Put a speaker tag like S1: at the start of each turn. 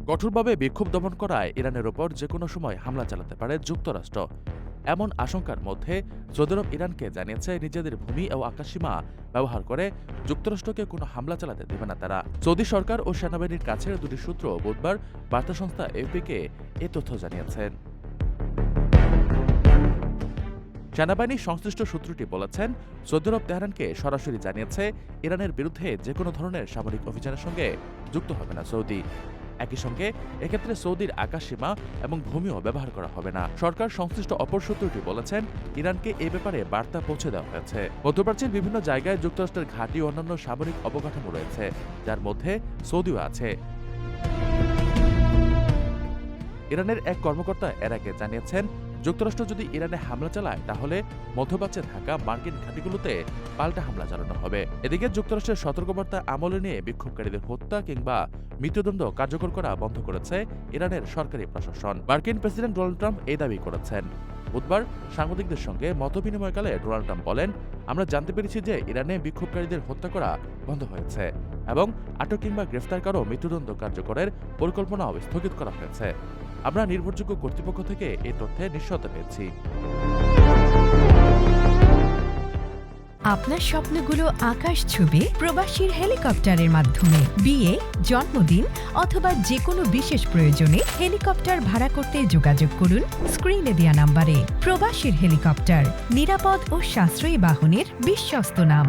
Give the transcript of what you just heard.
S1: কঠোরভাবে বিক্ষোভ দমন করায় ইরানের ওপর যেকোনো সময় হামলা চালাতে পারে যুক্তরাষ্ট্র। এমন আশঙ্কার মধ্যে সৌদি আরব ইরানকে জানিয়েছে নিজেদের ভূমি ও আকাশসীমা ব্যবহার করে যুক্তরাষ্ট্রকে কোনো হামলা চালাতে দেবে না তারা। সৌদি সরকার ও সেনাবাহিনীর কাছের দুটি সূত্র বুধবার বার্তা সংস্থা এএফপিকে এ তথ্য জানিয়েছেন। সেনাবাহিনীর সংশ্লিষ্ট সূত্রটি বলেছেন, সৌদি আরব তেহরানকে সরাসরি জানিয়েছে ইরানের বিরুদ্ধে যেকোনো ধরনের সামরিক অভিযানের সঙ্গে যুক্ত হবে না সৌদি। একই সঙ্গে এক্ষেত্রে সৌদির আকাশসীমা এবং ভূমিও ব্যবহার করা হবে না। সরকার সংশ্লিষ্ট অপর সূত্রটি বলেছেন, ইরানকে এ ব্যাপারে বার্তা পৌঁছে দেওয়া হয়েছে। মধ্যপ্রাচ্যের বিভিন্ন জায়গায় যুক্তরাষ্ট্রের ঘাঁটি ও অন্যান্য সামরিক অবকাঠামো রয়েছে, যার মধ্যে সৌদিও আছে। ইরানের এক কর্মকর্তা এর আগে জানিয়েছেন, যুক্তরাষ্ট্র যদি ইরানে হামলা চালায় তাহলে মধ্যপ্রাচ্যে থাকা মার্কিন ঘাঁটিগুলোতে পাল্টা হামলা চালানো হবে। এদিকে যুক্তরাষ্ট্রের সতর্কবার্তা আমলে নিয়ে বিক্ষোভকারীদের হত্যা কিংবা মৃত্যুদণ্ড কার্যকর করা বন্ধ করেছে ইরানের সরকারি প্রশাসন। মার্কিন প্রেসিডেন্ট ডোনাল্ড ট্রাম্প এই দাবি করেছেন। বুধবার সাংবাদিকদের সঙ্গে মতবিনিময়কালে ডোনাল্ড ট্রাম্প বলেন, আমরা জানতে পেরেছি যে ইরানে বিক্ষোভকারীদের হত্যা করা বন্ধ হয়েছে এবং আটক কিংবা গ্রেফতার কারো মৃত্যুদণ্ড কার্যকরের পরিকল্পনাও স্থগিত করা হয়েছে। আমরা নির্ভরযোগ্য কর্তৃপক্ষ থেকে এই তথ্যে নিশ্চয়তা পেয়েছি।
S2: আপনার স্বপ্নগুলো আকাশ ছুবে প্রবাসীর হেলিকপ্টারের মাধ্যমে। বিয়ে, জন্মদিন অথবা যে কোনো বিশেষ প্রয়োজনে হেলিকপ্টার ভাড়া করতে যোগাযোগ করুন স্ক্রিনে দেয়া নাম্বারে। প্রবাসীর হেলিকপ্টার, নিরাপদ ও সাশ্রয়ী বাহনের বিশ্বস্ত নাম।